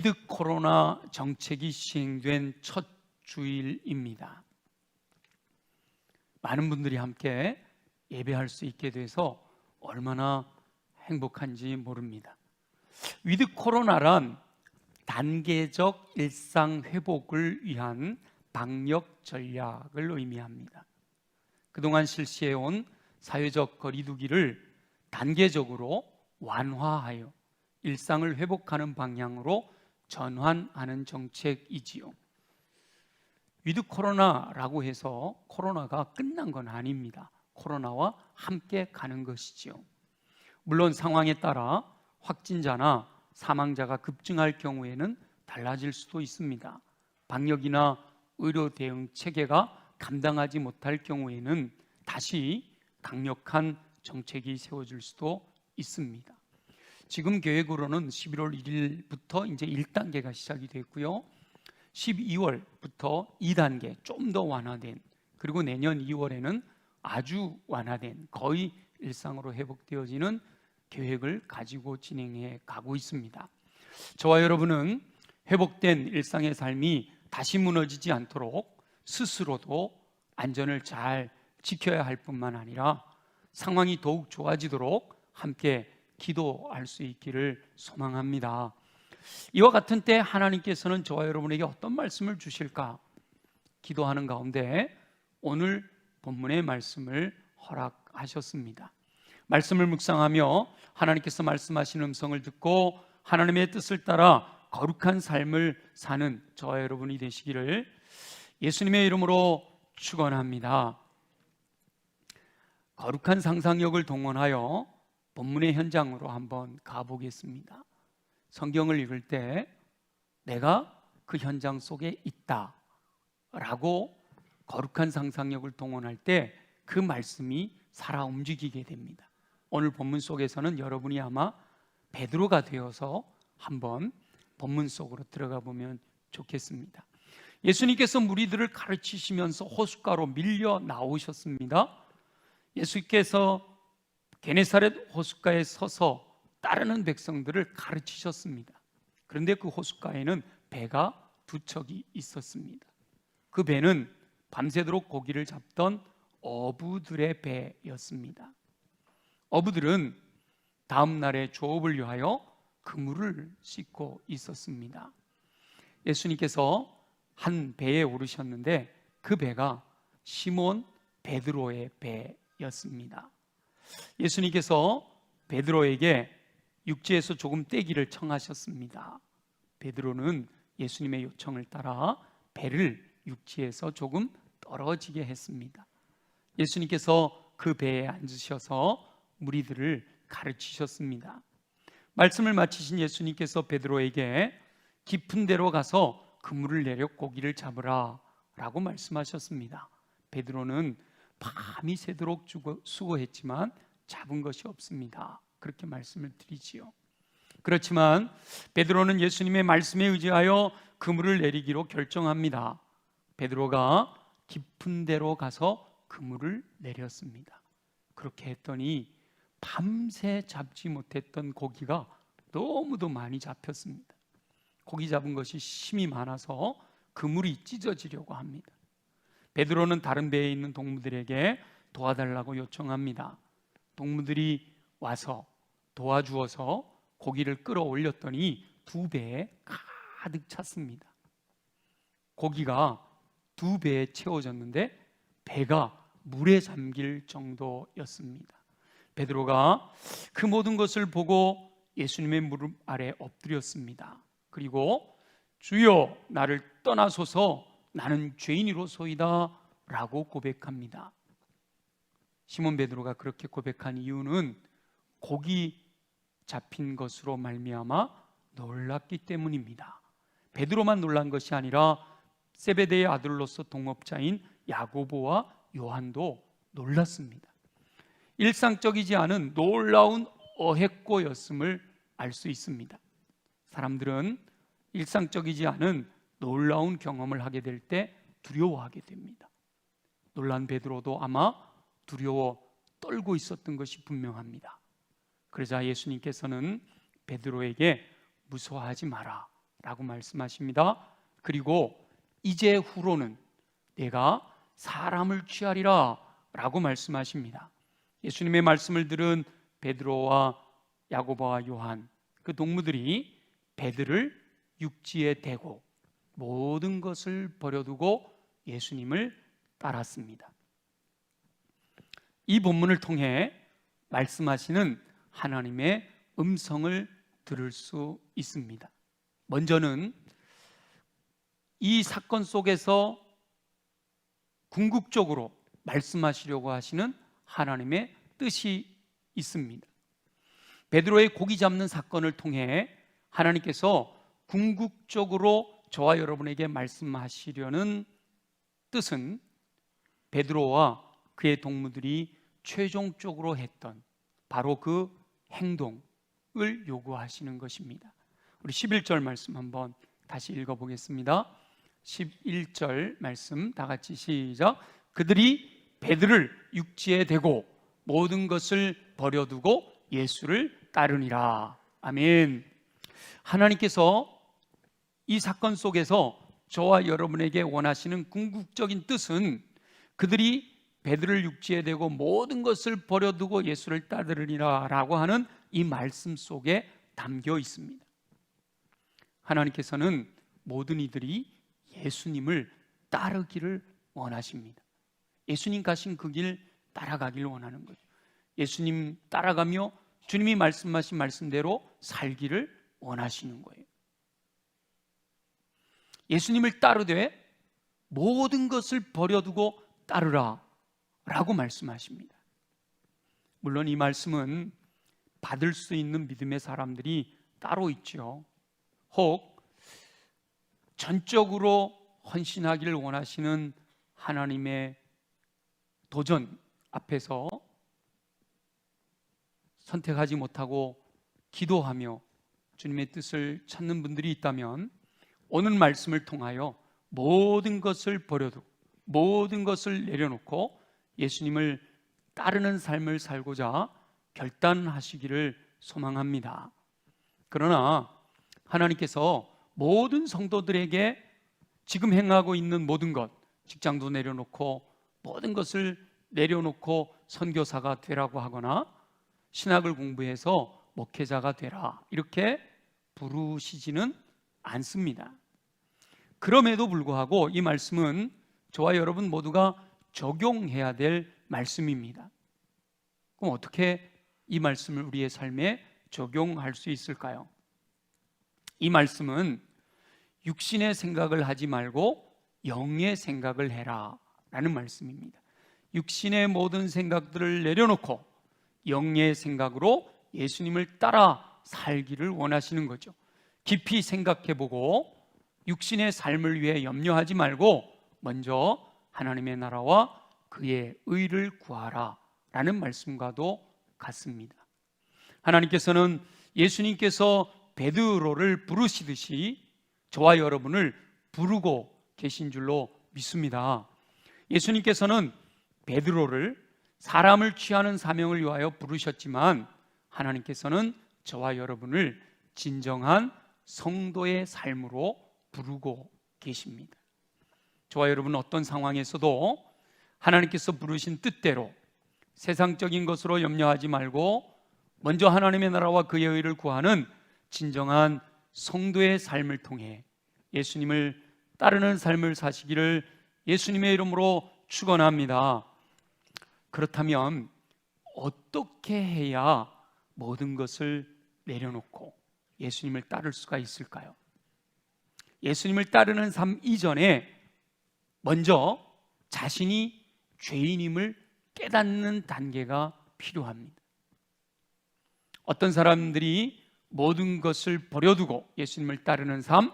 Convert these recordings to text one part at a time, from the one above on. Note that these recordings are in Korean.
위드 코로나 정책이 시행된 첫 주일입니다. 많은 분들이 함께 예배할 수 있게 돼서 얼마나 행복한지 모릅니다. 위드 코로나란 단계적 일상 회복을 위한 방역 전략을 의미합니다. 그동안 실시해온 사회적 거리두기를 단계적으로 완화하여 일상을 회복하는 방향으로 전환하는 정책이지요. 위드 코로나라고 해서 코로나가 끝난 건 아닙니다. 코로나와 함께 가는 것이지요. 물론 상황에 따라 확진자나 사망자가 급증할 경우에는 달라질 수도 있습니다. 방역이나 의료 대응 체계가 감당하지 못할 경우에는 다시 강력한 정책이 세워질 수도 있습니다. 지금 계획으로는 11월 1일부터 이제 1단계가 시작이 됐고요. 12월부터 2단계 좀 더 완화된, 그리고 내년 2월에는 아주 완화된 거의 일상으로 회복되어지는 계획을 가지고 진행해 가고 있습니다. 저와 여러분은 회복된 일상의 삶이 다시 무너지지 않도록 스스로도 안전을 잘 지켜야 할 뿐만 아니라 상황이 더욱 좋아지도록 함께 기도할 수 있기를 소망합니다. 이와 같은 때 하나님께서는 저와 여러분에게 어떤 말씀을 주실까 기도하는 가운데 오늘 본문의 말씀을 허락하셨습니다. 말씀을 묵상하며 하나님께서 말씀하시는 음성을 듣고 하나님의 뜻을 따라 거룩한 삶을 사는 저와 여러분이 되시기를 예수님의 이름으로 축원합니다. 거룩한 상상력을 동원하여 본문의 현장으로 한번 가보겠습니다. 성경을 읽을 때 내가 그 현장 속에 있다 라고 거룩한 상상력을 동원할 때 그 말씀이 살아 움직이게 됩니다. 오늘 본문 속에서는 여러분이 아마 베드로가 되어서 한번 본문 속으로 들어가 보면 좋겠습니다. 예수님께서 무리들을 가르치시면서 호숫가로 밀려 나오셨습니다. 예수께서 게네사렛 호숫가에 서서 따르는 백성들을 가르치셨습니다. 그런데 그 호숫가에는 배가 두 척이 있었습니다. 그 배는 밤새도록 고기를 잡던 어부들의 배였습니다. 어부들은 다음 날의 조업을 위하여 그물을 싣고 있었습니다. 예수님께서 한 배에 오르셨는데 그 배가 시몬 베드로의 배였습니다. 예수님께서 베드로에게 육지에서 조금 떼기를 청하셨습니다. 베드로는 예수님의 요청을 따라 배를 육지에서 조금 떨어지게 했습니다. 예수님께서 그 배에 앉으셔서 무리들을 가르치셨습니다. 말씀을 마치신 예수님께서 베드로에게 깊은 데로 가서 그물을 내려 고기를 잡으라 라고 말씀하셨습니다. 베드로는 밤이 새도록 수고했지만 잡은 것이 없습니다. 그렇게 말씀을 드리지요. 그렇지만 베드로는 예수님의 말씀에 의지하여 그물을 내리기로 결정합니다. 베드로가 깊은 데로 가서 그물을 내렸습니다. 그렇게 했더니 밤새 잡지 못했던 고기가 너무도 많이 잡혔습니다. 고기 잡은 것이 심이 많아서 그물이 찢어지려고 합니다. 베드로는 다른 배에 있는 동무들에게 도와달라고 요청합니다. 동무들이 와서 도와주어서 고기를 끌어올렸더니 두 배에 가득 찼습니다. 고기가 두 배에 채워졌는데 배가 물에 잠길 정도였습니다. 베드로가 그 모든 것을 보고 예수님의 무릎 아래 엎드렸습니다. 그리고 주여 나를 떠나소서 나는 죄인이로소이다 라고 고백합니다. 시몬 베드로가 그렇게 고백한 이유는 고기 잡힌 것으로 말미암아 놀랐기 때문입니다. 베드로만 놀란 것이 아니라 세베대의 아들로서 동업자인 야고보와 요한도 놀랐습니다. 일상적이지 않은 놀라운 어획고였음을 알 수 있습니다. 사람들은 일상적이지 않은 놀라운 경험을 하게 될 때 두려워하게 됩니다. 놀란 베드로도 아마 두려워 떨고 있었던 것이 분명합니다. 그러자 예수님께서는 베드로에게 무서워하지 마라, 라고 말씀하십니다. 그리고 이제 후로는 내가 사람을 취하리라 라고 말씀하십니다. 예수님의 말씀을 들은 베드로와 야고보와 요한, 그 동무들이 배들을 육지에 대고 모든 것을 버려두고 예수님을 따랐습니다. 이 본문을 통해 말씀하시는 하나님의 음성을 들을 수 있습니다. 먼저는 이 사건 속에서 궁극적으로 말씀하시려고 하시는 하나님의 뜻이 있습니다. 베드로의 고기 잡는 사건을 통해 하나님께서 궁극적으로 저와 여러분에게 말씀하시려는 뜻은 베드로와 그의 동무들이 최종적으로 했던 바로 그 행동을 요구하시는 것입니다. 우리 11절 말씀 한번 다시 읽어보겠습니다. 11절 말씀 다 같이 시작. 그들이 배들을 육지에 대고 모든 것을 버려두고 예수를 따르니라. 아멘. 하나님께서 이 사건 속에서 저와 여러분에게 원하시는 궁극적인 뜻은 그들이 배들을 육지에 대고 모든 것을 버려두고 예수를 따르리라 라고 하는 이 말씀 속에 담겨 있습니다. 하나님께서는 모든 이들이 예수님을 따르기를 원하십니다. 예수님 가신 그 길 따라가기를 원하는 거죠. 예수님 따라가며 주님이 말씀하신 말씀대로 살기를 원하시는 거예요. 예수님을 따르되 모든 것을 버려두고 따르라 라고 말씀하십니다. 물론 이 말씀은 받을 수 있는 믿음의 사람들이 따로 있죠. 혹 전적으로 헌신하기를 원하시는 하나님의 도전 앞에서 선택하지 못하고 기도하며 주님의 뜻을 찾는 분들이 있다면 오늘 말씀을 통하여 모든 것을 버려두고 모든 것을 내려놓고 예수님을 따르는 삶을 살고자 결단하시기를 소망합니다. 그러나 하나님께서 모든 성도들에게 지금 행하고 있는 모든 것, 직장도 내려놓고 모든 것을 내려놓고 선교사가 되라고 하거나 신학을 공부해서 목회자가 되라 이렇게 부르시지는 않습니다. 그럼에도 불구하고 이 말씀은 저와 여러분 모두가 적용해야 될 말씀입니다. 그럼 어떻게 이 말씀을 우리의 삶에 적용할 수 있을까요? 이 말씀은 육신의 생각을 하지 말고 영의 생각을 해라 라는 말씀입니다. 육신의 모든 생각들을 내려놓고 영의 생각으로 예수님을 따라 살기를 원하시는 거죠. 깊이 생각해보고 육신의 삶을 위해 염려하지 말고 먼저 하나님의 나라와 그의 의를 구하라 라는 말씀과도 같습니다. 하나님께서는 예수님께서 베드로를 부르시듯이 저와 여러분을 부르고 계신 줄로 믿습니다. 예수님께서는 베드로를 사람을 취하는 사명을 위하여 부르셨지만 하나님께서는 저와 여러분을 진정한 성도의 삶으로 부르고 계십니다. 저와 여러분은 어떤 상황에서도 하나님께서 부르신 뜻대로 세상적인 것으로 염려하지 말고 먼저 하나님의 나라와 그의 의를 구하는 진정한 성도의 삶을 통해 예수님을 따르는 삶을 사시기를 예수님의 이름으로 축원합니다. 그렇다면 어떻게 해야 모든 것을 내려놓고 예수님을 따를 수가 있을까요? 예수님을 따르는 삶 이전에 먼저 자신이 죄인임을 깨닫는 단계가 필요합니다. 어떤 사람들이 모든 것을 버려두고 예수님을 따르는 삶,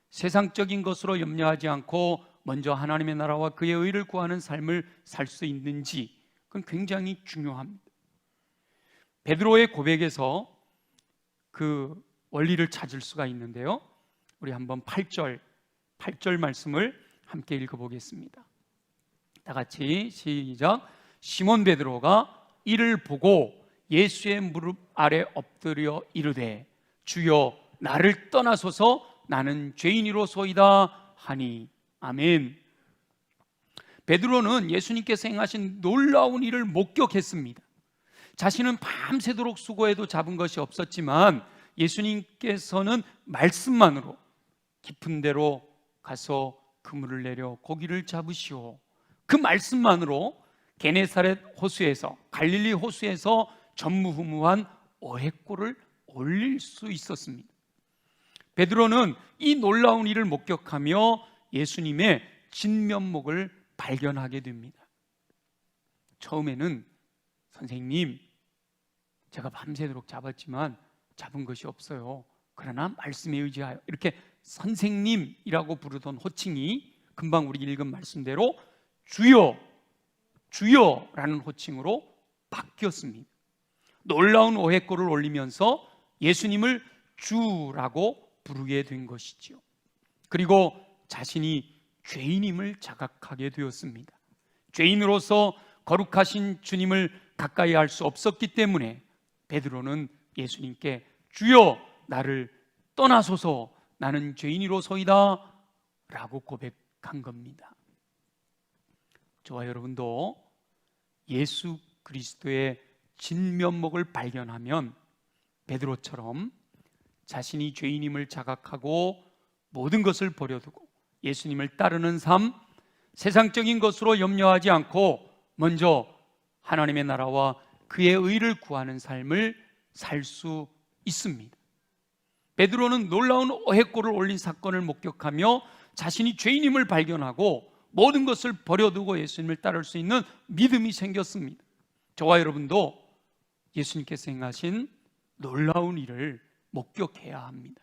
세상적인 것으로 염려하지 않고 먼저 하나님의 나라와 그의 의를 구하는 삶을 살 수 있는지 그건 굉장히 중요합니다. 베드로의 고백에서 그 원리를 찾을 수가 있는데요. 우리 한번 8절 말씀을 함께 읽어보겠습니다. 다 같이 시작. 시몬 베드로가 이를 보고 예수의 무릎 아래 엎드려 이르되 주여 나를 떠나소서 나는 죄인이로소이다 하니. 아멘. 베드로는 예수님께서 행하신 놀라운 일을 목격했습니다. 자신은 밤새도록 수고해도 잡은 것이 없었지만 예수님께서는 말씀만으로 깊은 데로 가서 그물을 내려 고기를 잡으시오. 그 말씀만으로 게네사렛 호수에서, 갈릴리 호수에서 전무후무한 어획골을 올릴 수 있었습니다. 베드로는 이 놀라운 일을 목격하며 예수님의 진면목을 발견하게 됩니다. 처음에는 선생님, 제가 밤새도록 잡았지만 잡은 것이 없어요. 그러나 말씀에 의지하여, 이렇게 선생님이라고 부르던 호칭이 금방 우리 읽은 말씀대로 주여, 주여라는 호칭으로 바뀌었습니다. 놀라운 어획골을 올리면서 예수님을 주라고 부르게 된 것이지요. 그리고 자신이 죄인임을 자각하게 되었습니다. 죄인으로서 거룩하신 주님을 가까이 할 수 없었기 때문에 베드로는 예수님께 주여, 나를 떠나소서, 나는 죄인이로소이다 라고 고백한 겁니다. 저와 여러분도 예수 그리스도의 진면목을 발견하면 베드로처럼 자신이 죄인임을 자각하고 모든 것을 버려두고 예수님을 따르는 삶, 세상적인 것으로 염려하지 않고 먼저 하나님의 나라와 그의 의를 구하는 삶을 살 수 있습니다. 베드로는 놀라운 어획골을 올린 사건을 목격하며 자신이 죄인임을 발견하고 모든 것을 버려두고 예수님을 따를 수 있는 믿음이 생겼습니다. 저와 여러분도 예수님께서 행하신 놀라운 일을 목격해야 합니다.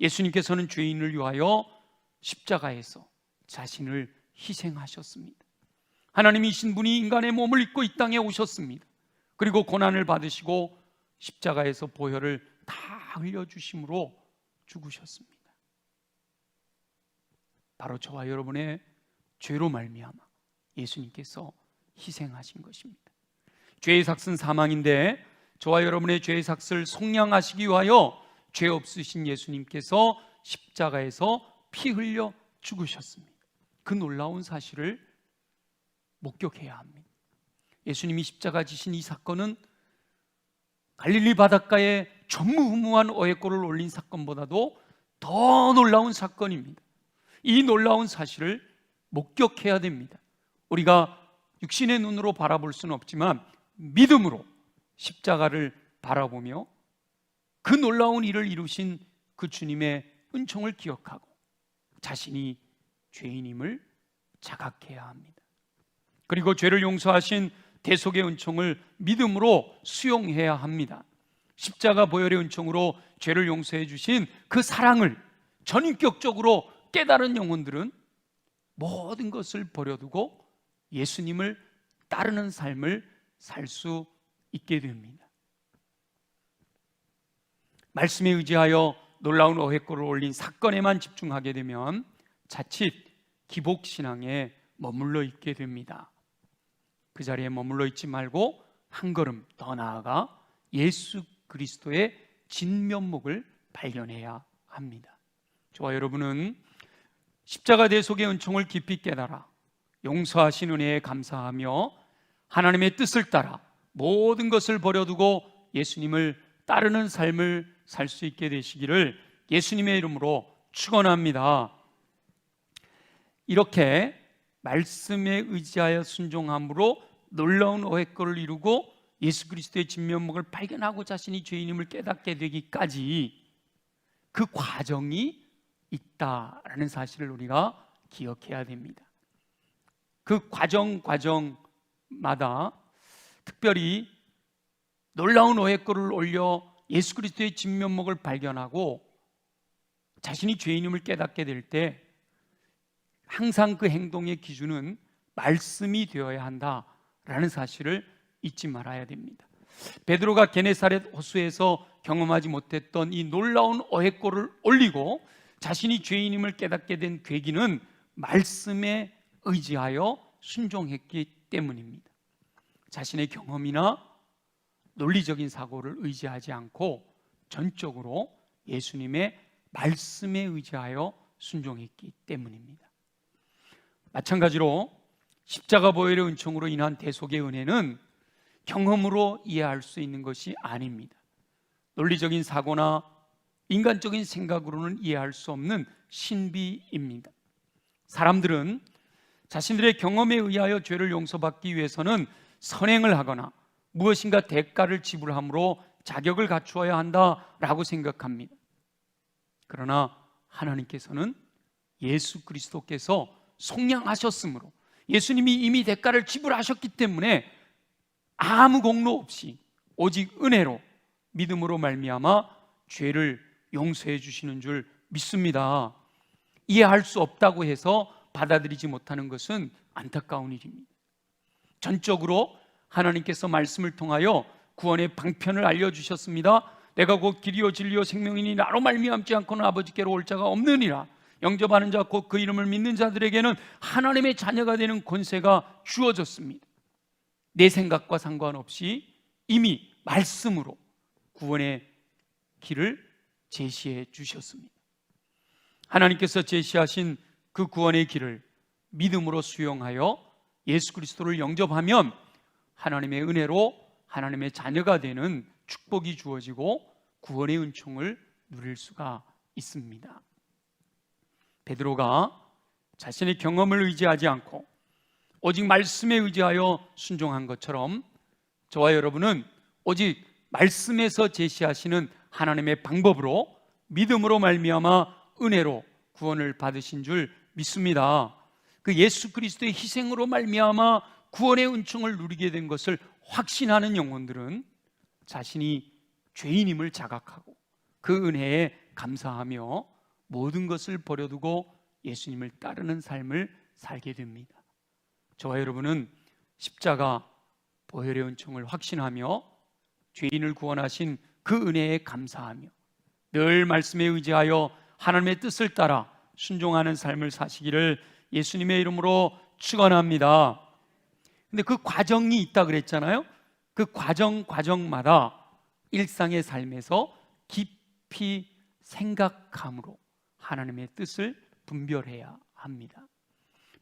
예수님께서는 죄인을 위하여 십자가에서 자신을 희생하셨습니다. 하나님이신 분이 인간의 몸을 입고 이 땅에 오셨습니다. 그리고 고난을 받으시고 십자가에서 보혈을 다 흘려주심으로 죽으셨습니다. 바로 저와 여러분의 죄로 말미암아 예수님께서 희생하신 것입니다. 죄의 삭은 사망인데 저와 여러분의 죄의 삭을 속량하시기 위하여 죄 없으신 예수님께서 십자가에서 피 흘려 죽으셨습니다. 그 놀라운 사실을 목격해야 합니다. 예수님이 십자가 지신 이 사건은 갈릴리 바닷가에 전무후무한 어획골을 올린 사건보다도 더 놀라운 사건입니다. 이 놀라운 사실을 목격해야 됩니다. 우리가 육신의 눈으로 바라볼 수는 없지만 믿음으로 십자가를 바라보며 그 놀라운 일을 이루신 그 주님의 은총을 기억하고 자신이 죄인임을 자각해야 합니다. 그리고 죄를 용서하신 대속의 은총을 믿음으로 수용해야 합니다. 십자가 보혈의 은총으로 죄를 용서해 주신 그 사랑을 전인격적으로 깨달은 영혼들은 모든 것을 버려두고 예수님을 따르는 삶을 살 수 있게 됩니다. 말씀에 의지하여 놀라운 어획골을 올린 사건에만 집중하게 되면 자칫 기복신앙에 머물러 있게 됩니다. 그 자리에 머물러 있지 말고 한 걸음 더 나아가 예수 그리스도의 진면목을 발견해야 합니다. 저와 여러분은 십자가 대속의 은총을 깊이 깨달아 용서하신 은혜에 감사하며 하나님의 뜻을 따라 모든 것을 버려두고 예수님을 따르는 삶을 살 수 있게 되시기를 예수님의 이름으로 축원합니다. 이렇게 말씀에 의지하여 순종함으로 놀라운 어획골을 이루고 예수 그리스도의 진면목을 발견하고 자신이 죄인임을 깨닫게 되기까지 그 과정이 있다라는 사실을 우리가 기억해야 됩니다. 그 과정마다 특별히 놀라운 어획골을 올려 예수 그리스도의 진면목을 발견하고 자신이 죄인임을 깨닫게 될 때 항상 그 행동의 기준은 말씀이 되어야 한다라는 사실을 잊지 말아야 됩니다. 베드로가 게네사렛 호수에서 경험하지 못했던 이 놀라운 어획골을 올리고 자신이 죄인임을 깨닫게 된 계기는 말씀에 의지하여 순종했기 때문입니다. 자신의 경험이나 논리적인 사고를 의지하지 않고 전적으로 예수님의 말씀에 의지하여 순종했기 때문입니다. 마찬가지로 십자가 보혈의 은총으로 인한 대속의 은혜는 경험으로 이해할 수 있는 것이 아닙니다. 논리적인 사고나 인간적인 생각으로는 이해할 수 없는 신비입니다. 사람들은 자신들의 경험에 의하여 죄를 용서받기 위해서는 선행을 하거나 무엇인가 대가를 지불함으로 자격을 갖추어야 한다라고 생각합니다. 그러나 하나님께서는 예수 그리스도께서 속량하셨으므로, 예수님이 이미 대가를 지불하셨기 때문에 아무 공로 없이 오직 은혜로 믿음으로 말미암아 죄를 용서해 주시는 줄 믿습니다. 이해할 수 없다고 해서 받아들이지 못하는 것은 안타까운 일입니다. 전적으로 하나님께서 말씀을 통하여 구원의 방편을 알려주셨습니다. 내가 곧 길이요 진리요 생명이니 나로 말미암지 않고는 아버지께로 올 자가 없느니라. 영접하는 자 곧 그 이름을 믿는 자들에게는 하나님의 자녀가 되는 권세가 주어졌습니다. 내 생각과 상관없이 이미 말씀으로 구원의 길을 제시해 주셨습니다. 하나님께서 제시하신 그 구원의 길을 믿음으로 수용하여 예수 그리스도를 영접하면 하나님의 은혜로 하나님의 자녀가 되는 축복이 주어지고 구원의 은총을 누릴 수가 있습니다. 베드로가 자신의 경험을 의지하지 않고 오직 말씀에 의지하여 순종한 것처럼 저와 여러분은 오직 말씀에서 제시하시는 하나님의 방법으로 믿음으로 말미암아 은혜로 구원을 받으신 줄 믿습니다. 그 예수 그리스도의 희생으로 말미암아 구원의 은총을 누리게 된 것을 확신하는 영혼들은 자신이 죄인임을 자각하고 그 은혜에 감사하며 모든 것을 버려두고 예수님을 따르는 삶을 살게 됩니다. 저와 여러분은 십자가 보혈의 은총을 확신하며 죄인을 구원하신 그 은혜에 감사하며 늘 말씀에 의지하여 하나님의 뜻을 따라 순종하는 삶을 사시기를 예수님의 이름으로 축원합니다. 근데 그 과정이 있다 그랬잖아요. 그 과정마다 일상의 삶에서 깊이 생각함으로 하나님의 뜻을 분별해야 합니다.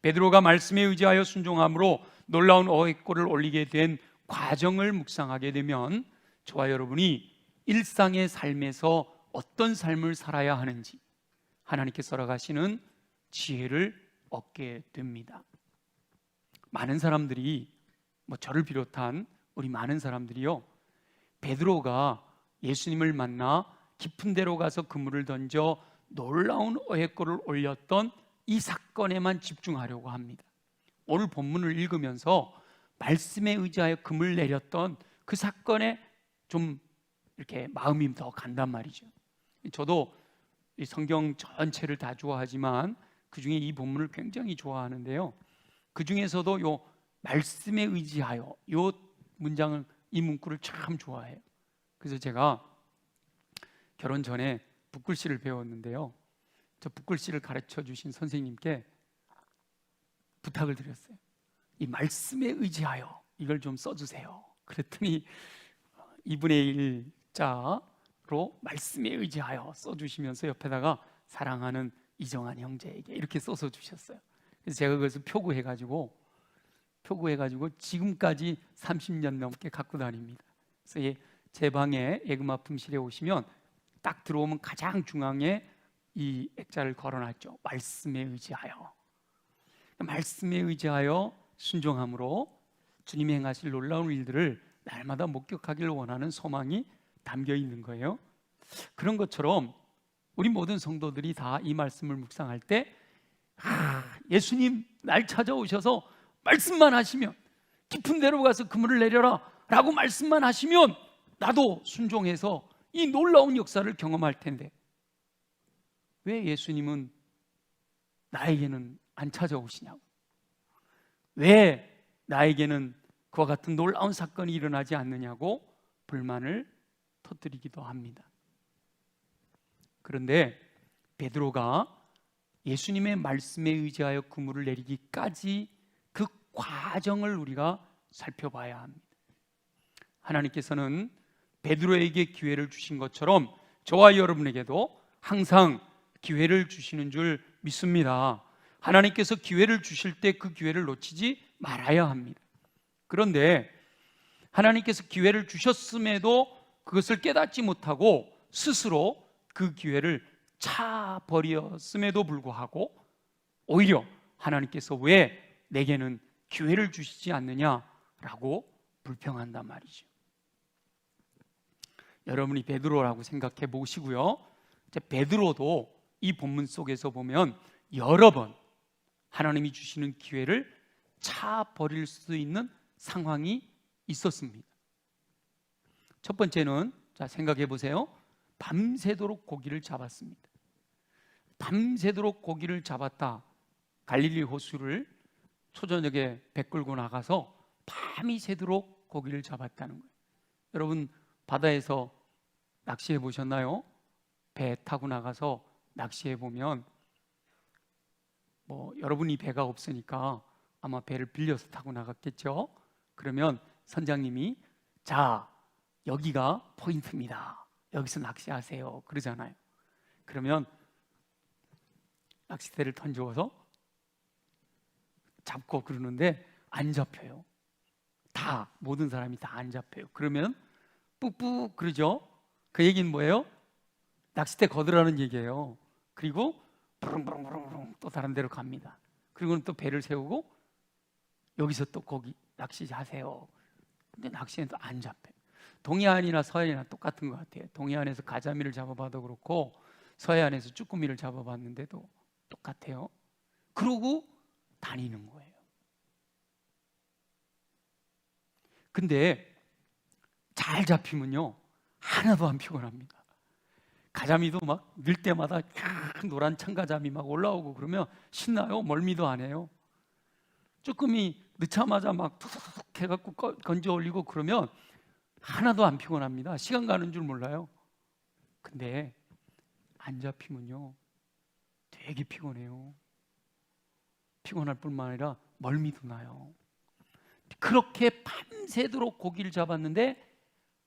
베드로가 말씀에 의지하여 순종함으로 놀라운 어획골을 올리게 된 과정을 묵상하게 되면 저와 여러분이 일상의 삶에서 어떤 삶을 살아야 하는지 하나님께서 허락하시는 지혜를 얻게 됩니다. 많은 사람들이 저를 비롯한 우리 많은 사람들이요, 베드로가 예수님을 만나 깊은 데로 가서 그물을 던져 놀라운 어획골을 올렸던 이 사건에만 집중하려고 합니다. 오늘 본문을 읽으면서 말씀에 의지하여 금을 내렸던 그 사건에 좀 이렇게 마음이 더 간단 말이죠. 저도 이 성경 전체를 다 좋아하지만 그 중에 이 본문을 굉장히 좋아하는데요, 그 중에서도 요 말씀에 의지하여 요 문장을, 이 문구를 참 좋아해요. 그래서 제가 결혼 전에 붓글씨를 배웠는데요, 저 붓글씨를 가르쳐 주신 선생님께 부탁을 드렸어요. 이 말씀에 의지하여 이걸 좀 써주세요. 그랬더니 2분의 1자로 말씀에 의지하여 써주시면서 옆에다가 사랑하는 이정한 형제에게 이렇게 써서 주셨어요. 그래서 제가 그것을 표구해가지고 지금까지 30년 넘게 갖고 다닙니다. 그래서 제 방에 예금아품실에 오시면 딱 들어오면 가장 중앙에 이 액자를 걸어놨죠. 말씀에 의지하여. 말씀에 의지하여 순종함으로 주님이 행하실 놀라운 일들을 날마다 목격하기를 원하는 소망이 담겨 있는 거예요. 그런 것처럼 우리 모든 성도들이 다 이 말씀을 묵상할 때 예수님 날 찾아오셔서 말씀만 하시면, 깊은 데로 가서 그물을 내려라 라고 말씀만 하시면 나도 순종해서 이 놀라운 역사를 경험할 텐데 왜 예수님은 나에게는 안 찾아오시냐고, 왜 나에게는 그와 같은 놀라운 사건이 일어나지 않느냐고 불만을 터뜨리기도 합니다. 그런데 베드로가 예수님의 말씀에 의지하여 그물을 내리기까지 그 과정을 우리가 살펴봐야 합니다. 하나님께서는 베드로에게 기회를 주신 것처럼 저와 여러분에게도 항상 기회를 주시는 줄 믿습니다. 하나님께서 기회를 주실 때 그 기회를 놓치지 말아야 합니다. 그런데 하나님께서 기회를 주셨음에도 그것을 깨닫지 못하고 스스로 그 기회를 차버렸음에도 불구하고 오히려 하나님께서 왜 내게는 기회를 주시지 않느냐라고 불평한단 말이죠. 여러분이 베드로라고 생각해 보시고요. 베드로도 이 본문 속에서 보면 여러 번 하나님이 주시는 기회를 차버릴 수 있는 상황이 있었습니다. 첫 번째는 생각해 보세요. 밤새도록 고기를 잡았습니다. 밤새도록 고기를 잡았다. 갈릴리 호수를 초저녁에 배 끌고 나가서 밤이 새도록 고기를 잡았다는 거예요. 여러분 바다에서 낚시해 보셨나요? 배 타고 나가서 낚시해 보면 여러분이 배가 없으니까 아마 배를 빌려서 타고 나갔겠죠. 그러면 선장님이 자, 여기가 포인트입니다. 여기서 낚시하세요. 그러잖아요. 그러면 낚싯대를 던져서 잡고 그러는데 안 잡혀요. 모든 사람이 다 안 잡혀요. 그러면 뿍뿍 그러죠. 그 얘기는 뭐예요? 낚싯대 거두라는 얘기예요. 그리고 부릉부릉부릉 또 다른 데로 갑니다. 그리고는 또 배를 세우고 여기서 또 거기 낚시하세요. 근데 낚시는 또 안 잡혀요. 동해안이나 서해안이나 똑같은 것 같아요. 동해안에서 가자미를 잡아봐도 그렇고 서해안에서 쭈꾸미를 잡아봤는데도 똑같아요. 그러고 다니는 거예요. 근데 잘 잡히면요 하나도 안 피곤합니다. 가자미도 막 늘 때마다 노란 참가자미 막 올라오고 그러면 신나요? 멀미도 안 해요. 쭈꾸미 넣자마자 막 툭툭툭 해갖고 건져 올리고 그러면 하나도 안 피곤합니다. 시간 가는 줄 몰라요. 근데 안 잡히면요 되게 피곤해요. 피곤할 뿐만 아니라 멀미도 나요. 그렇게 밤새도록 고기를 잡았는데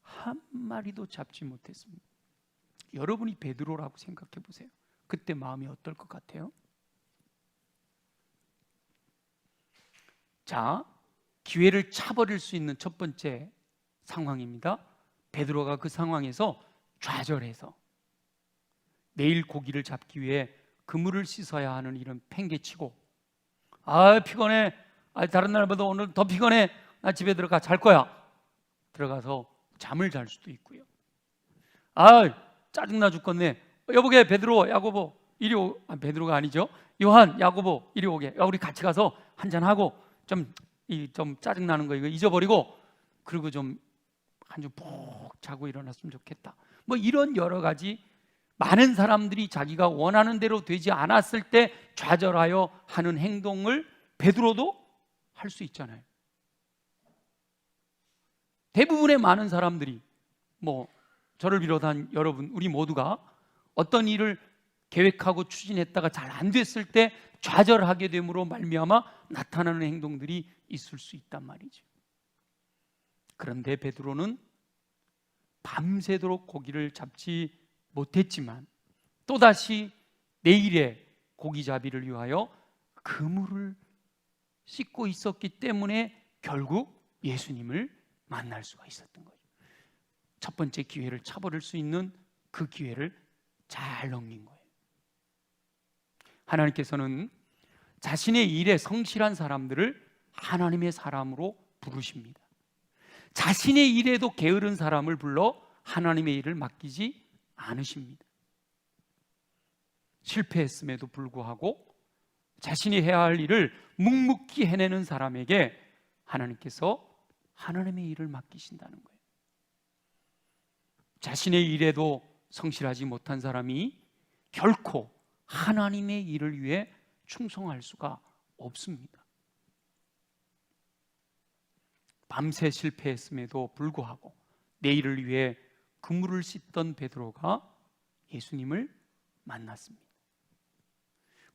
한 마리도 잡지 못했습니다. 여러분이 베드로라고 생각해 보세요. 그때 마음이 어떨 것 같아요? 자, 기회를 차버릴 수 있는 첫 번째 상황입니다. 베드로가 그 상황에서 좌절해서 내일 고기를 잡기 위해 그물을 씻어야 하는 이런 팽개치고 피곤해. 다른 날보다 오늘 더 피곤해. 나 집에 들어가 잘 거야. 들어가서 잠을 잘 수도 있고요. 짜증나 죽겠네. 여보게 베드로, 야고보 이리 오. 베드로가 아니죠. 요한, 야고보 이리 오게. 우리 같이 가서 한잔하고 좀 짜증나는 거 이거 잊어버리고 그리고 좀 한 주 푹 자고 일어났으면 좋겠다. 이런 여러 가지 많은 사람들이 자기가 원하는 대로 되지 않았을 때 좌절하여 하는 행동을 베드로도 할 수 있잖아요. 대부분의 많은 사람들이 저를 비롯한 여러분 우리 모두가 어떤 일을 계획하고 추진했다가 잘 안 됐을 때 좌절하게 됨으로 말미암아 나타나는 행동들이 있을 수 있단 말이죠. 그런데 베드로는 밤새도록 고기를 잡지 못했지만 또다시 내일의 고기잡이를 위하여 그물을 씻고 있었기 때문에 결국 예수님을 만날 수가 있었던 거예요. 첫 번째 기회를 차버릴 수 있는 그 기회를 잘 넘긴 거예요. 하나님께서는 자신의 일에 성실한 사람들을 하나님의 사람으로 부르십니다. 자신의 일에도 게으른 사람을 불러 하나님의 일을 맡기지 않으십니다. 실패했음에도 불구하고 자신이 해야 할 일을 묵묵히 해내는 사람에게 하나님께서 하나님의 일을 맡기신다는 거예요. 자신의 일에도 성실하지 못한 사람이 결코 하나님의 일을 위해 충성할 수가 없습니다. 밤새 실패했음에도 불구하고 내일을 위해 그물을 씻던 베드로가 예수님을 만났습니다.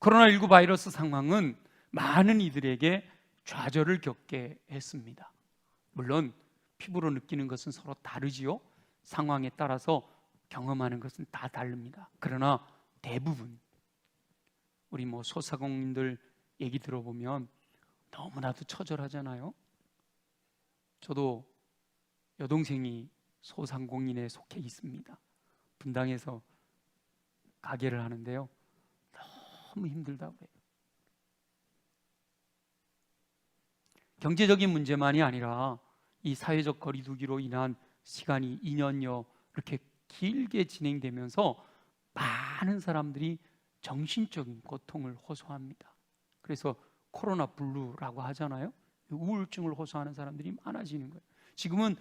코로나19 바이러스 상황은 많은 이들에게 좌절을 겪게 했습니다. 물론 피부로 느끼는 것은 서로 다르지요. 상황에 따라서 경험하는 것은 다 다릅니다. 그러나 대부분 우리 소사공인들 얘기 들어보면 너무나도 처절하잖아요. 저도 여동생이 소상공인에 속해 있습니다. 분당에서 가게를 하는데요, 너무 힘들다고 해요. 경제적인 문제만이 아니라 이 사회적 거리두기로 인한 시간이 2년여 이렇게 길게 진행되면서 많은 사람들이 정신적인 고통을 호소합니다. 그래서 코로나 블루라고 하잖아요. 우울증을 호소하는 사람들이 많아지는 거예요. 지금은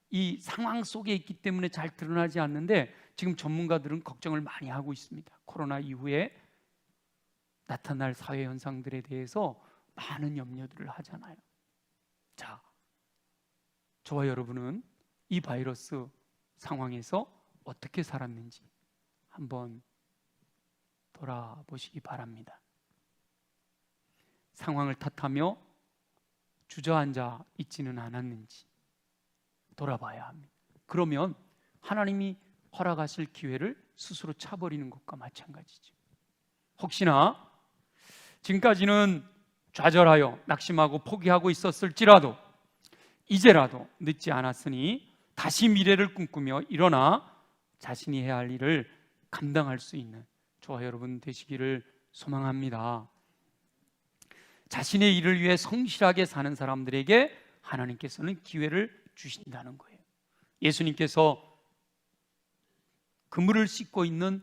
이 상황 속에 있기 때문에 잘 드러나지 않는데 지금 전문가들은 걱정을 많이 하고 있습니다. 코로나 이후에 나타날 사회 현상들에 대해서 많은 염려들을 하잖아요. 자, 저와 여러분은 이 바이러스 상황에서 어떻게 살았는지 한번 돌아보시기 바랍니다. 상황을 탓하며 주저앉아 있지는 않았는지 돌아봐야 합니다. 그러면 하나님이 허락하실 기회를 스스로 차버리는 것과 마찬가지죠. 혹시나 지금까지는 좌절하여 낙심하고 포기하고 있었을지라도 이제라도 늦지 않았으니 다시 미래를 꿈꾸며 일어나 자신이 해야 할 일을 감당할 수 있는 저와 여러분 되시기를 소망합니다. 자신의 일을 위해 성실하게 사는 사람들에게 하나님께서는 기회를 주신다는 거예요. 예수님께서 그물을 씻고 있는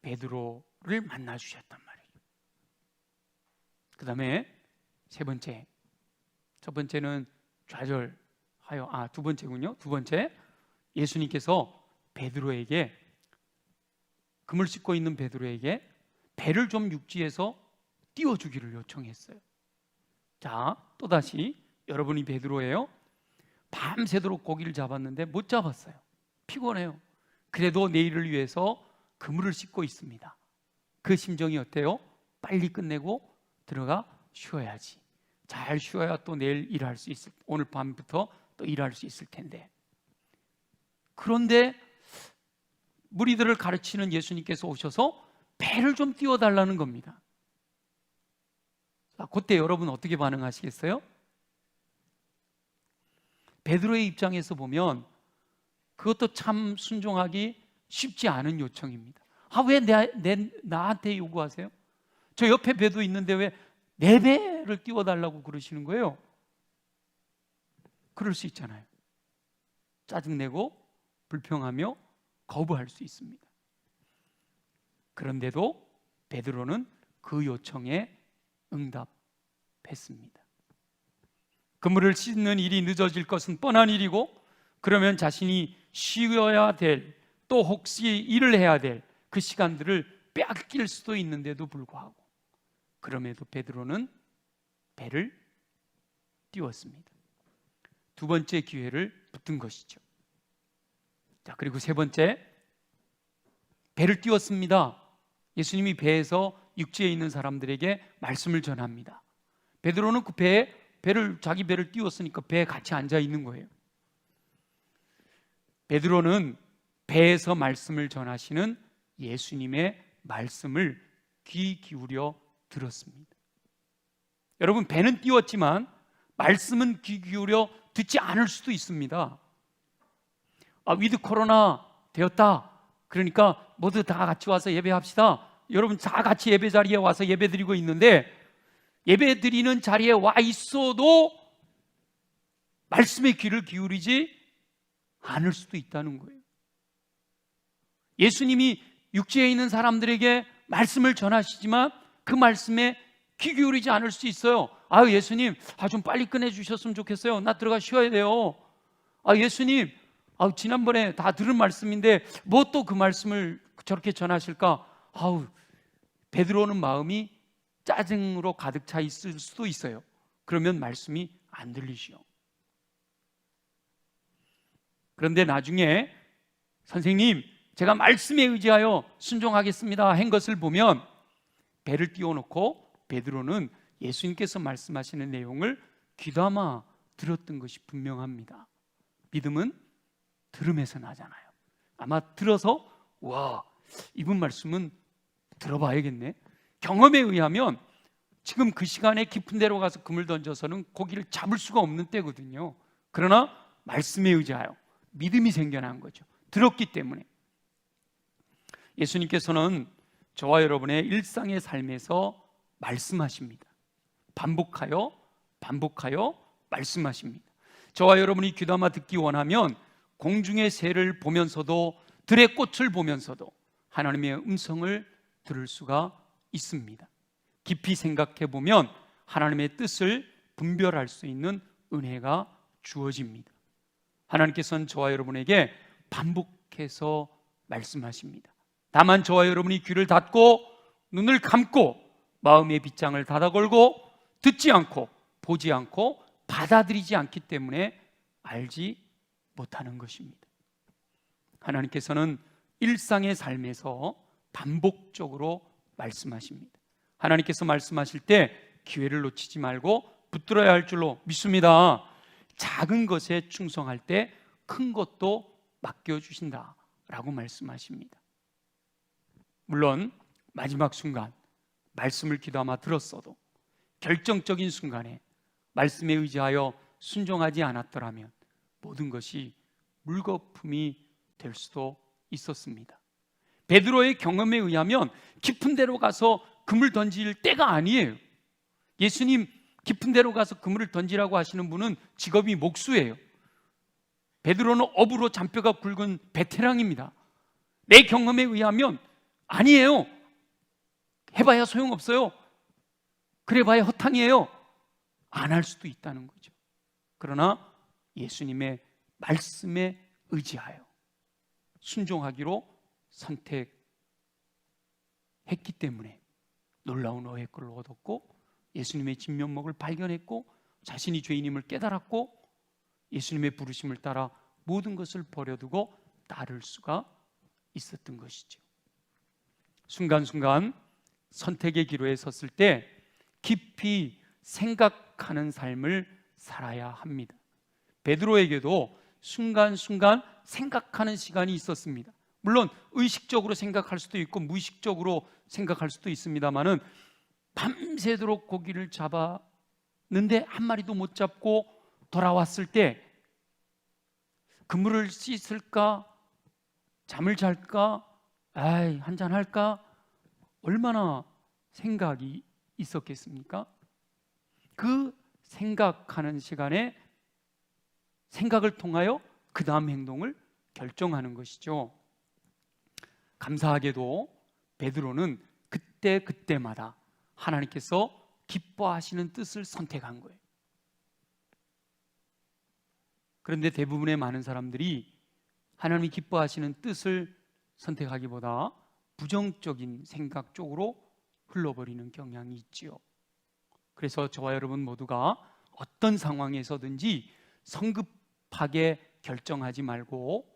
베드로를 만나 주셨단 말이에요. 그 다음에 세 번째, 첫 번째는 좌절하여, 두 번째군요. 두 번째, 예수님께서 베드로에게, 그물 씻고 있는 베드로에게 배를 좀 육지에서 띄워주기를 요청했어요. 자, 또다시 여러분이 베드로예요. 밤새도록 고기를 잡았는데 못 잡았어요. 피곤해요. 그래도 내일을 위해서 그물을 씻고 있습니다. 그 심정이 어때요? 빨리 끝내고 들어가 쉬어야지. 잘 쉬어야 또 내일 일할 수 있을, 오늘 밤부터 또 일할 수 있을 텐데. 그런데 무리들을 가르치는 예수님께서 오셔서 배를 좀 띄워달라는 겁니다. 자, 그때 여러분 어떻게 반응하시겠어요? 베드로의 입장에서 보면 그것도 참 순종하기 쉽지 않은 요청입니다. 왜 나한테 요구하세요? 저 옆에 배도 있는데 왜 내 배를 띄워달라고 그러시는 거예요? 그럴 수 있잖아요. 짜증내고 불평하며 거부할 수 있습니다. 그런데도 베드로는 그 요청에 응답했습니다. 그물을 씻는 일이 늦어질 것은 뻔한 일이고, 그러면 자신이 쉬어야 될, 또 혹시 일을 해야 될 그 시간들을 빼앗길 수도 있는데도 불구하고, 그럼에도 베드로는 배를 띄웠습니다. 두 번째 기회를 붙든 것이죠. 자, 그리고 세 번째, 배를 띄웠습니다. 예수님이 배에서 육지에 있는 사람들에게 말씀을 전합니다. 베드로는 그 자기 배를 띄웠으니까 배에 같이 앉아 있는 거예요. 베드로는 배에서 말씀을 전하시는 예수님의 말씀을 귀 기울여 들었습니다. 여러분, 배는 띄웠지만 말씀은 귀 기울여 듣지 않을 수도 있습니다. 위드 코로나 되었다, 그러니까 모두 다 같이 와서 예배합시다. 여러분 다 같이 예배 자리에 와서 예배 드리고 있는데, 예배 드리는 자리에 와 있어도 말씀에 귀를 기울이지 않을 수도 있다는 거예요. 예수님이 육지에 있는 사람들에게 말씀을 전하시지만 그 말씀에 귀 기울이지 않을 수 있어요. 예수님, 좀 빨리 끝내주셨으면 좋겠어요. 나 들어가 쉬어야 돼요. 예수님, 지난번에 다 들은 말씀인데 뭐 또 그 말씀을 저렇게 전하실까? 베드로는 마음이 짜증으로 가득 차 있을 수도 있어요. 그러면 말씀이 안 들리시오. 그런데 나중에 선생님, 제가 말씀에 의지하여 순종하겠습니다 한 것을 보면 배를 띄워놓고 베드로는 예수님께서 말씀하시는 내용을 귀담아 들었던 것이 분명합니다. 믿음은 들음에서 나잖아요. 아마 들어서 이분 말씀은 들어봐야겠네. 경험에 의하면 지금 그 시간에 깊은 데로 가서 금을 던져서는 고기를 잡을 수가 없는 때거든요. 그러나 말씀에 의지하여 믿음이 생겨난 거죠. 들었기 때문에. 예수님께서는 저와 여러분의 일상의 삶에서 말씀하십니다. 반복하여 말씀하십니다. 저와 여러분이 귀담아 듣기 원하면 공중의 새를 보면서도, 들의 꽃을 보면서도 하나님의 음성을 들을 수가 있습니다. 깊이 생각해 보면 하나님의 뜻을 분별할 수 있는 은혜가 주어집니다. 하나님께서는 저와 여러분에게 반복해서 말씀하십니다. 다만 저와 여러분이 귀를 닫고 눈을 감고 마음의 빗장을 닫아 걸고 듣지 않고 보지 않고 받아들이지 않기 때문에 알지 못하는 것입니다. 하나님께서는 일상의 삶에서 반복적으로 말씀하십니다. 하나님께서 말씀하실 때 기회를 놓치지 말고 붙들어야 할 줄로 믿습니다. 작은 것에 충성할 때 큰 것도 맡겨주신다 라고 말씀하십니다. 물론 마지막 순간 말씀을 귀담아 들었어도 결정적인 순간에 말씀에 의지하여 순종하지 않았더라면 모든 것이 물거품이 될 수도 있었습니다. 베드로의 경험에 의하면 깊은 데로 가서 금을 던질 때가 아니에요. 예수님 깊은 데로 가서 그물을 던지라고 하시는 분은 직업이 목수예요. 베드로는 어부로 잔뼈가 굵은 베테랑입니다. 내 경험에 의하면 아니에요. 해봐야 소용없어요. 그래봐야 허탕이에요. 안 할 수도 있다는 거죠. 그러나 예수님의 말씀에 의지하여 순종하기로 선택했기 때문에 놀라운 어획을 얻었고 예수님의 진면목을 발견했고 자신이 죄인임을 깨달았고 예수님의 부르심을 따라 모든 것을 버려두고 따를 수가 있었던 것이죠. 순간순간 선택의 기로에 섰을 때 깊이 생각하는 삶을 살아야 합니다. 베드로에게도 순간순간 생각하는 시간이 있었습니다. 물론 의식적으로 생각할 수도 있고 무의식적으로 생각할 수도 있습니다만은 밤새도록 고기를 잡았는데 한 마리도 못 잡고 돌아왔을 때 그물을 씻을까? 잠을 잘까? 한잔 할까? 얼마나 생각이 있었겠습니까? 그 생각하는 시간에 생각을 통하여 그 다음 행동을 결정하는 것이죠. 감사하게도 베드로는 그때마다 하나님께서 기뻐하시는 뜻을 선택한 거예요. 그런데 대부분의 많은 사람들이 하나님이 기뻐하시는 뜻을 선택하기보다 부정적인 생각 쪽으로 흘러버리는 경향이 있지요. 그래서 저와 여러분 모두가 어떤 상황에서든지 성급하게 결정하지 말고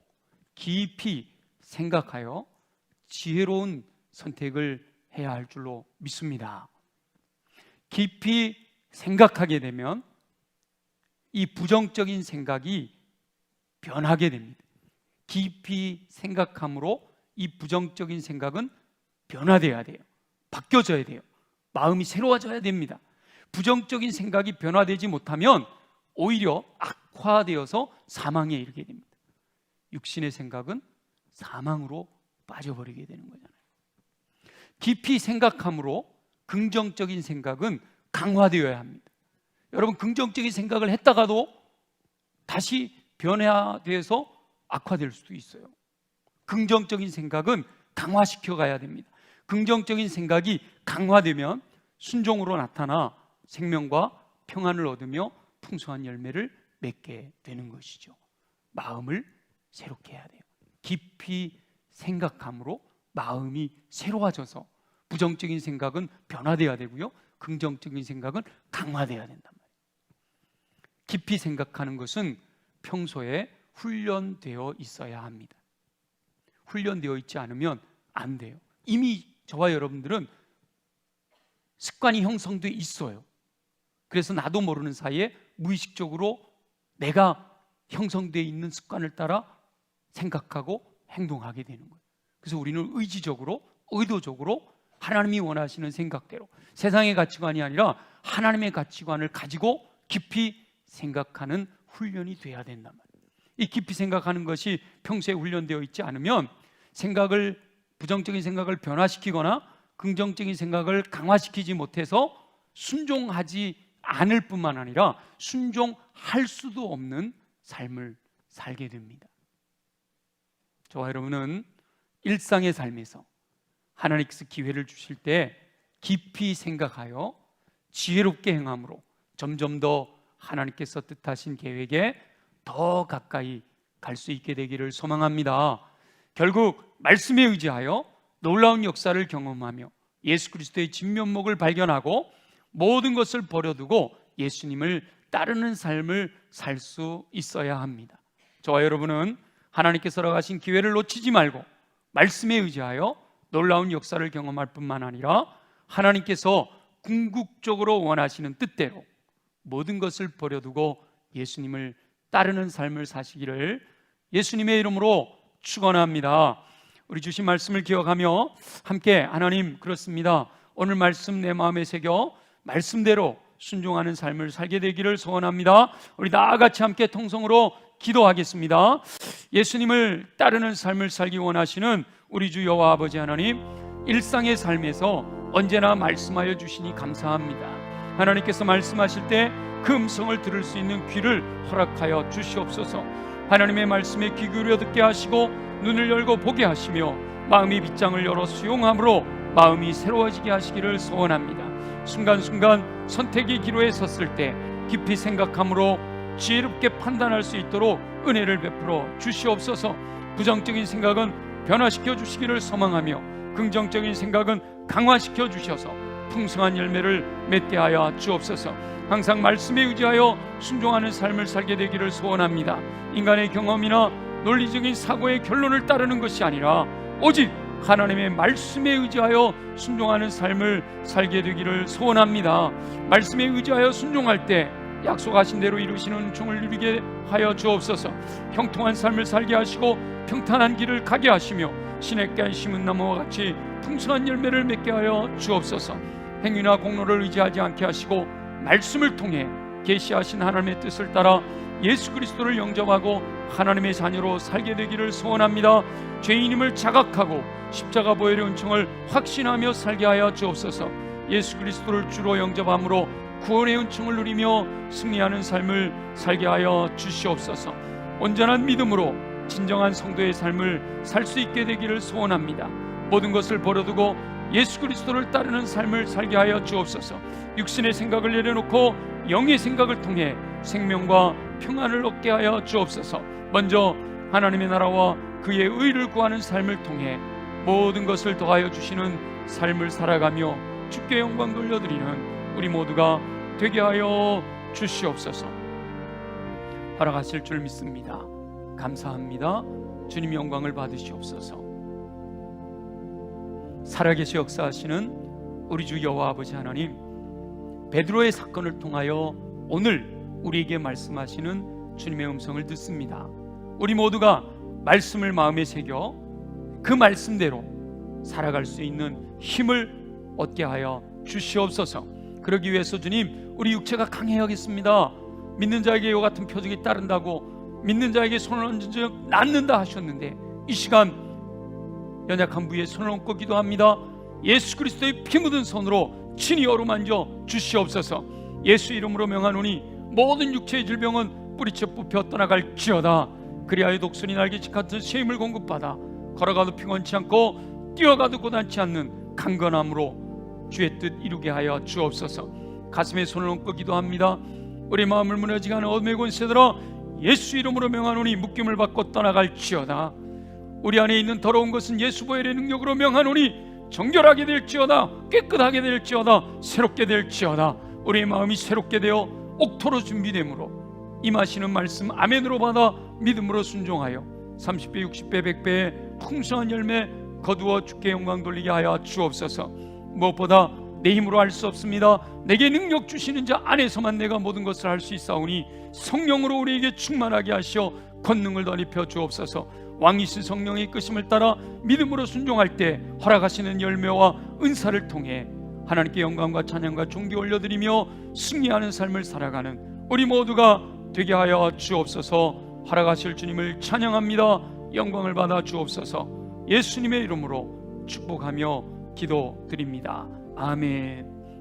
깊이 생각하여 지혜로운 선택을 해야 할 줄로 믿습니다. 깊이 생각하게 되면 이 부정적인 생각이 변하게 됩니다. 깊이 생각함으로 이 부정적인 생각은 변화되어야 돼요. 바뀌어져야 돼요. 마음이 새로워져야 됩니다. 부정적인 생각이 변화되지 못하면 오히려 악화되어서 사망에 이르게 됩니다. 육신의 생각은 사망으로 빠져버리게 되는 거잖아요. 깊이 생각함으로 긍정적인 생각은 강화되어야 합니다. 여러분 긍정적인 생각을 했다가도 다시 변화돼서 악화될 수도 있어요. 긍정적인 생각은 강화시켜 가야 됩니다. 긍정적인 생각이 강화되면 순종으로 나타나 생명과 평안을 얻으며 풍성한 열매를 맺게 되는 것이죠. 마음을 새롭게 해야 돼요. 깊이 생각함으로 마음이 새로워져서 부정적인 생각은 변화돼야 되고요, 긍정적인 생각은 강화돼야 된단 말이에요. 깊이 생각하는 것은 평소에 훈련되어 있어야 합니다. 훈련되어 있지 않으면 안 돼요. 이미 저와 여러분들은 습관이 형성돼 있어요. 그래서 나도 모르는 사이에 무의식적으로 내가 형성되어 있는 습관을 따라 생각하고 행동하게 되는 거예요. 그래서 우리는 의지적으로, 의도적으로 하나님이 원하시는 생각대로, 세상의 가치관이 아니라 하나님의 가치관을 가지고 깊이 생각하는 훈련이 돼야 된단 말이에요. 이 깊이 생각하는 것이 평소에 훈련되어 있지 않으면 부정적인 생각을 변화시키거나 긍정적인 생각을 강화시키지 못해서 순종하지 않을 뿐만 아니라 순종할 수도 없는 삶을 살게 됩니다. 저와 여러분은 일상의 삶에서 하나님께서 기회를 주실 때 깊이 생각하여 지혜롭게 행함으로 점점 더 하나님께서 뜻하신 계획에 더 가까이 갈 수 있게 되기를 소망합니다. 결국 말씀에 의지하여 놀라운 역사를 경험하며 예수 그리스도의 진면목을 발견하고 모든 것을 버려두고 예수님을 따르는 삶을 살 수 있어야 합니다. 저와 여러분은 하나님께서 허락하신 기회를 놓치지 말고 말씀에 의지하여 놀라운 역사를 경험할 뿐만 아니라 하나님께서 궁극적으로 원하시는 뜻대로 모든 것을 버려두고 예수님을 따르는 삶을 사시기를 예수님의 이름으로 축원합니다. 우리 주신 말씀을 기억하며 함께 하나님, 그렇습니다, 오늘 말씀 내 마음에 새겨 말씀대로 순종하는 삶을 살게 되기를 소원합니다. 우리 다 같이 함께 통성으로 기도하겠습니다. 예수님을 따르는 삶을 살기 원하시는 우리 주 여호와 아버지 하나님, 일상의 삶에서 언제나 말씀하여 주시니 감사합니다. 하나님께서 말씀하실 때 그 음성을 들을 수 있는 귀를 허락하여 주시옵소서. 하나님의 말씀에 귀 기울여 듣게 하시고 눈을 열고 보게 하시며 마음의 빗장을 열어 수용함으로 마음이 새로워지게 하시기를 소원합니다. 순간순간 선택의 기로에 섰을 때 깊이 생각함으로 지혜롭게 판단할 수 있도록 은혜를 베풀어 주시옵소서. 부정적인 생각은 변화시켜 주시기를 소망하며 긍정적인 생각은 강화시켜 주셔서 풍성한 열매를 맺게 하여 주옵소서. 항상 말씀에 의지하여 순종하는 삶을 살게 되기를 소원합니다. 인간의 경험이나 논리적인 사고의 결론을 따르는 것이 아니라 오직 하나님의 말씀에 의지하여 순종하는 삶을 살게 되기를 소원합니다. 말씀에 의지하여 순종할 때 약속하신 대로 이루시는 은총을 누리게 하여 주옵소서. 형통한 삶을 살게 하시고 평탄한 길을 가게 하시며 시냇가에 심은 나무와 같이 풍성한 열매를 맺게 하여 주옵소서. 행위나 공로를 의지하지 않게 하시고 말씀을 통해 계시하신 하나님의 뜻을 따라 예수 그리스도를 영접하고 하나님의 자녀로 살게 되기를 소원합니다. 죄인임을 자각하고 십자가 보혈의 은총을 확신하며 살게 하여 주옵소서. 예수 그리스도를 주로 영접함으로 구원의 은총을 누리며 승리하는 삶을 살게 하여 주시옵소서. 온전한 믿음으로 진정한 성도의 삶을 살 수 있게 되기를 소원합니다. 모든 것을 버려두고 예수 그리스도를 따르는 삶을 살게 하여 주옵소서. 육신의 생각을 내려놓고 영의 생각을 통해 생명과 평안을 얻게 하여 주옵소서. 먼저 하나님의 나라와 그의 의를 구하는 삶을 통해 모든 것을 더하여 주시는 삶을 살아가며 주께 영광 돌려드리는 우리 모두가 되게 하여 주시옵소서. 허락하실 줄 믿습니다. 감사합니다. 주님 영광을 받으시옵소서. 살아계시 역사하시는 우리 주 여호와 아버지 하나님, 베드로의 사건을 통하여 오늘 우리에게 말씀하시는 주님의 음성을 듣습니다. 우리 모두가 말씀을 마음에 새겨 그 말씀대로 살아갈 수 있는 힘을 얻게 하여 주시옵소서. 그러기 위해서 주님, 우리 육체가 강해야겠습니다. 믿는 자에게 이와 같은 표적이 따른다고 믿는 자에게 손을 얹은 즉 낫는다 하셨는데, 이 시간 연약한 부위에 손을 얹고 기도합니다. 예수 그리스도의 피 묻은 손으로 친히 어루만져 주시옵소서. 예수 이름으로 명하노니 모든 육체의 질병은 뿌리째 뽑혀 떠나갈지어다. 그리하여 독수리 날개짓 같은 새 힘을 공급받아 걸어가도 피곤치 않고 뛰어가도 고단치 않는 강건함으로 주의 뜻 이루게 하여 주옵소서. 가슴에 손을 얹고 기도합니다. 우리 마음을 무너지게 하는 어둠의 권세들아, 예수 이름으로 명하노니 묶임을 받고 떠나갈지어다. 우리 안에 있는 더러운 것은 예수 보혈의 능력으로 명하노니 정결하게 될지어다. 깨끗하게 될지어다. 새롭게 될지어다. 우리의 마음이 새롭게 되어 옥토로 준비되므로 임하시는 말씀 아멘으로 받아 믿음으로 순종하여 30배 60배 100배의 풍성한 열매 거두어 주께 영광 돌리게 하여 주옵소서. 무엇보다 내 힘으로 할 수 없습니다. 내게 능력 주시는 자 안에서만 내가 모든 것을 할 수 있사오니 성령으로 우리에게 충만하게 하시어 권능을 덧입혀 주옵소서. 왕이신 성령의 이끄심을 따라 믿음으로 순종할 때 허락하시는 열매와 은사를 통해 하나님께 영광과 찬양과 존귀 올려드리며 승리하는 삶을 살아가는 우리 모두가 되게 하여 주옵소서. 허락하실 주님을 찬양합니다. 영광을 받아 주옵소서. 예수님의 이름으로 축복하며 기도드립니다. 아멘.